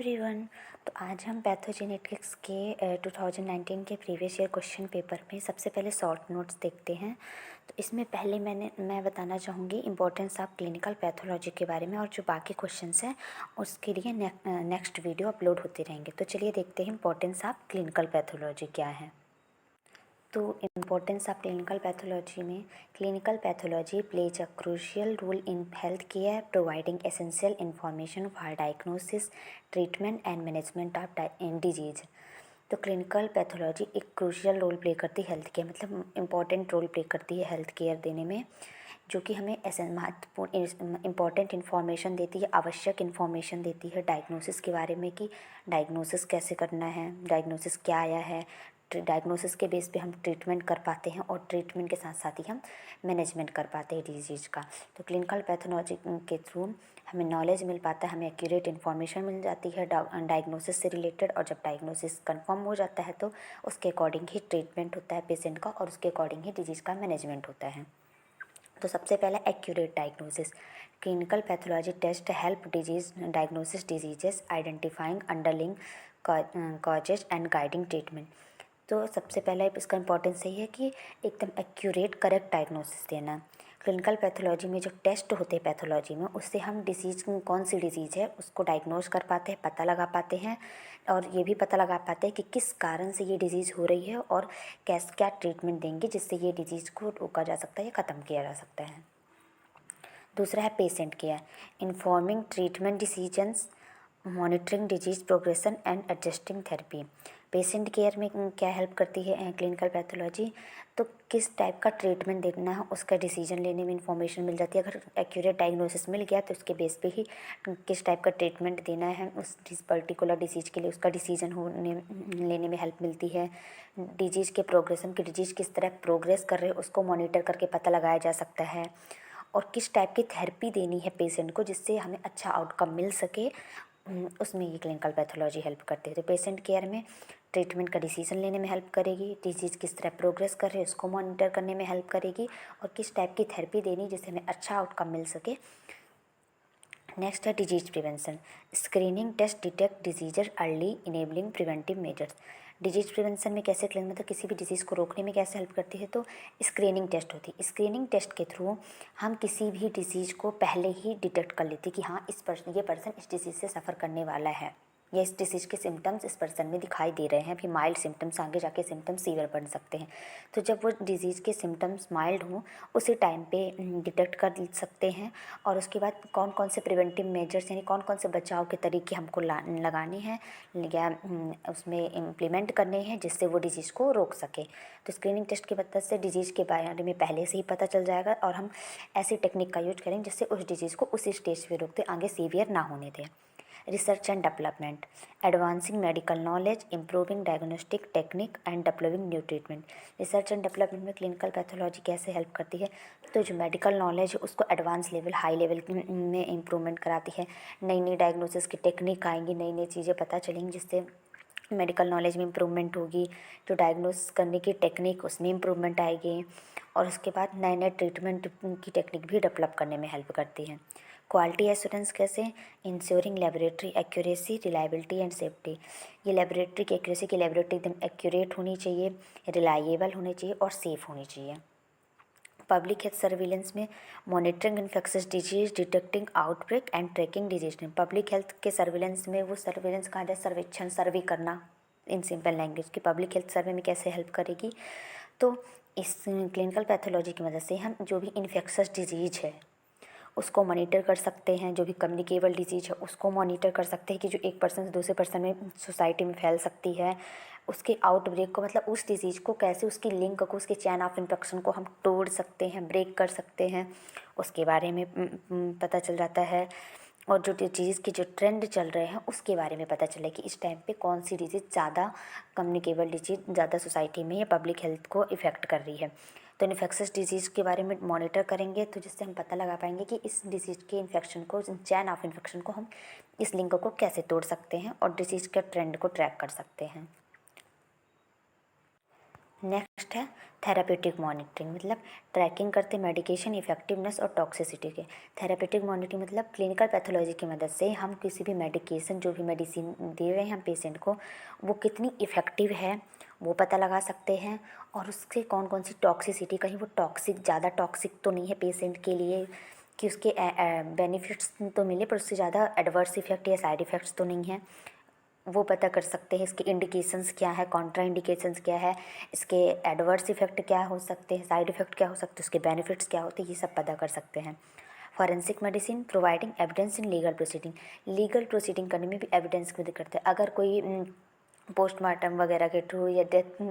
Everyone. तो आज हम पैथोजेनेटिक्स के 2019 के प्रीवियस ईयर क्वेश्चन पेपर में सबसे पहले शॉर्ट नोट्स देखते हैं। तो इसमें पहले मैं बताना चाहूँगी इम्पोर्टेंस ऑफ क्लिनिकल पैथोलॉजी के बारे में, और जो बाकी क्वेश्चंस हैं उसके लिए नेक्स्ट वीडियो अपलोड होते रहेंगे। तो चलिए देखते हैं इम्पोर्टेंस ऑफ क्लिनिकल पैथोलॉजी क्या है। तो इम्पोर्टेंस ऑफ क्लिनिकल पैथोलॉजी में, clinical pathology plays a crucial role in health care, providing essential information for diagnosis, treatment and management of disease. तो क्लिनिकल पैथोलॉजी एक क्रूशियल रोल प्ले करती है health care, मतलब important role play करती है health care देने में, जो कि हमें ऐसे महत्वपूर्ण इम्पॉर्टेंट इन्फॉर्मेशन देती है, आवश्यक इन्फॉर्मेशन देती है डायग्नोसिस के बारे में कि डायग्नोसिस कैसे करना है, डायग्नोसिस क्या आया है, डायग्नोसिस के बेस पे हम ट्रीटमेंट कर पाते हैं, और ट्रीटमेंट के साथ साथ ही हम मैनेजमेंट कर पाते हैं डिजीज़ का। तो क्लिनिकल पैथोलॉजी के थ्रू हमें नॉलेज मिल पाता है, हमें एक्यूरेट इन्फॉर्मेशन मिल जाती है डायग्नोसिस से रिलेटेड, और जब डायग्नोसिस कंफर्म हो जाता है तो उसके अकॉर्डिंग ही ट्रीटमेंट होता है पेशेंट का, और उसके अकॉर्डिंग ही डिजीज़ का मैनेजमेंट होता है। तो सबसे पहला accurate diagnosis. Clinical pathology test help disease diagnosis diseases, identifying underlying causes and guiding treatment. तो सबसे पहला इसका इंपॉर्टेंस यही है कि एकदम एक्यूरेट करेक्ट डायग्नोसिस देना। क्लिनिकल पैथोलॉजी में जो टेस्ट होते हैं पैथोलॉजी में, उससे हम डिसीज़ कौन सी डिजीज़ है उसको डायग्नोज कर पाते हैं, पता लगा पाते हैं, और ये भी पता लगा पाते हैं कि किस कारण से ये डिज़ीज़ हो रही है और क्या ट्रीटमेंट देंगे जिससे ये डिज़ीज़ को रोका जा सकता है या ख़त्म किया जा सकता है। दूसरा है patient care, informing treatment decisions, monitoring disease progression and adjusting therapy. Patient care में क्या हेल्प करती है क्लिनिकल पैथोलॉजी, तो किस टाइप का ट्रीटमेंट देना है उसका डिसीजन लेने में इंफॉर्मेशन मिल जाती है। अगर एक्यूरेट डायग्नोसिस मिल गया तो उसके बेस पे ही किस टाइप का ट्रीटमेंट देना है उस पर्टिकुलर डिसीज़ के लिए, उसका डिसीजन लेने में हेल्प मिलती है। डिजीज़ के प्रोग्रेशन की, डिजीज़ किस तरह प्रोग्रेस कर रहे हैं उसको मॉनिटर करके पता लगाया जा सकता है, और किस टाइप की थेरेपी देनी है पेशेंट को जिससे हमें अच्छा आउटकम मिल सके, उसमें ये क्लिनिकल पैथोलॉजी हेल्प करती है। तो पेशेंट केयर में ट्रीटमेंट का डिसीजन लेने में हेल्प करेगी, डिजीज़ किस तरह प्रोग्रेस कर रहे हैं उसको मॉनिटर करने में हेल्प करेगी, और किस टाइप की थेरेपी देनी जिससे हमें अच्छा आउटकम मिल सके। नेक्स्ट है disease prevention, screening test detect diseases early enabling preventive measures. Disease prevention में कैसे मतलब किसी भी डिजीज़ को रोकने में कैसे हेल्प करती है, तो स्क्रीनिंग टेस्ट होती है। स्क्रीनिंग टेस्ट के थ्रू हम किसी भी डिजीज़ को पहले ही डिटेक्ट कर लेते कि हाँ ये पर्सन इस डिजीज़ से सफ़र करने वाला है, या इस डिसीज़ के सिम्टम्स इस पर्सन में दिखाई दे रहे हैं। अभी माइल्ड सिम्टम्स, आगे जाके सिम्टम्स सीवियर बन सकते हैं। तो जब वो डिजीज़ के सिम्टम्स माइल्ड हों उसी टाइम पे डिटेक्ट कर सकते हैं, और उसके बाद कौन कौन से प्रिवेंटिव मेजर्स यानी कौन कौन से बचाव के तरीके हमको लगाने हैं या उसमें इम्प्लीमेंट करने हैं जिससे वो डिजीज़ को रोक सके। तो स्क्रीनिंग टेस्ट की मदद से डिजीज़ के बारे में पहले से ही पता चल जाएगा, और हम ऐसी टेक्निक का यूज करेंगे जिससे उस डिजीज़ को उसी स्टेज पे रोकते, आगे सीवियर ना होने दें। Research and development, advancing medical knowledge, improving diagnostic technique and developing new treatment. Research and development में क्लिनिकल पैथोलॉजी कैसे हेल्प करती है, तो जो मेडिकल नॉलेज है उसको एडवांस लेवल, हाई लेवल में इम्प्रूवमेंट कराती है। नई नई डायग्नोसिस की टेक्निक आएंगी, नई नई चीज़ें पता चलेंगी जिससे मेडिकल नॉलेज में इम्प्रूवमेंट होगी, जो डायग्नोस करने की टेक्निक उसमें इम्प्रूवमेंट आएगी, और उसके बाद नए नए ट्रीटमेंट की टेक्निक भी डेवलप करने में हेल्प करती है। क्वालिटी एश्योरेंस कैसे, ensuring laboratory accuracy, reliability and safety. ये लेबोरेटरी की एक्यूरेसी की लेबोरेटरी एकदम एक्यूरेट होनी चाहिए, रिलायबल होनी चाहिए और सेफ़ होनी चाहिए। पब्लिक हेल्थ सर्विलेंस में monitoring infectious disease, detecting outbreak and tracking disease. Public health के सर्विलेंस में वो सर्विलेंस कहा जाए सर्वेक्षण, सर्वे करना इन सिंपल लैंग्वेज की पब्लिक हेल्थ सर्वे में कैसे हेल्प करेगी, तो इस क्लिनिकल पैथोलॉजी की मदद से हम जो भी इन्फेक्शस डिजीज है उसको मॉनिटर कर सकते हैं, जो भी कम्युनिकेबल डिजीज है उसको मॉनिटर कर सकते हैं कि जो एक पर्सन से दूसरे पर्सन में सोसाइटी में फैल सकती है, उसके आउटब्रेक को मतलब उस डिजीज़ को कैसे, उसकी लिंक को, उसके चैन ऑफ इन्फेक्शन को हम तोड़ सकते हैं, ब्रेक कर सकते हैं, उसके बारे में पता चल जाता है। और जो डिजीज़ के जो ट्रेंड चल रहे हैं उसके बारे में पता चले कि इस टाइम पे कौन सी डिजीज़ ज़्यादा, कम्युनिकेबल डिजीज़ ज़्यादा सोसाइटी में या पब्लिक हेल्थ को इफ़ेक्ट कर रही है। तो इन्फेक्शस डिजीज़ के बारे में मॉनिटर करेंगे तो जिससे हम पता लगा पाएंगे कि इस डिजीज़ के इन्फेक्शन को, चैन ऑफ इन्फेक्शन को हम इस लिंक को कैसे तोड़ सकते हैं और डिजीज़ के ट्रेंड को ट्रैक कर सकते हैं। नेक्स्ट है थेरापेटिक मॉनिटरिंग, मतलब ट्रैकिंग करते मेडिकेशन इफेक्टिवनेस और टॉक्सिसिटी के। थेरापेटिक मॉनिटरिंग मतलब क्लिनिकल पैथोलॉजी की मदद से हम किसी भी मेडिकेशन, जो भी मेडिसिन दे रहे हैं हम पेशेंट को, वो कितनी इफ़ेक्टिव है वो पता लगा सकते हैं, और उससे कौन कौन सी टॉक्सिसिटी, कहीं वो टॉक्सिक, ज़्यादा टॉक्सिक तो नहीं है पेशेंट के लिए, कि उसके बेनिफिट्स तो मिले पर उससे ज़्यादा एडवर्स इफेक्ट या साइड इफ़ेक्ट्स तो नहीं है, वो पता कर सकते हैं। इसके इंडिकेशंस क्या है, कॉन्ट्रा इंडिकेशंस क्या है, इसके एडवर्स इफेक्ट क्या हो सकते हैं, साइड इफेक्ट क्या हो सकते हैं, उसके बेनिफिट्स क्या होते हैं, ये सब पता कर सकते हैं। Forensic medicine providing evidence in legal proceeding, legal proceeding करने में भी एविडेंस की मदद करते हैं। अगर कोई पोस्टमार्टम वगैरह के थ्रू या डेथ,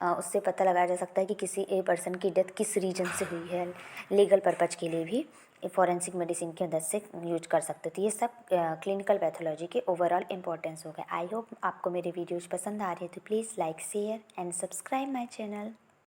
उससे पता लगाया जा सकता है कि किसी ए पर्सन की डेथ किस रीजन से हुई है। लीगल पर्पज के लिए भी फॉरेंसिक मेडिसिन की मदद से यूज कर सकते हो। तो ये सब क्लिनिकल पैथोलॉजी के ओवरऑल इंपॉर्टेंस हो गए। आई होप आपको मेरे वीडियोज़ पसंद आ रहे हैं, तो please like, share and subscribe my channel.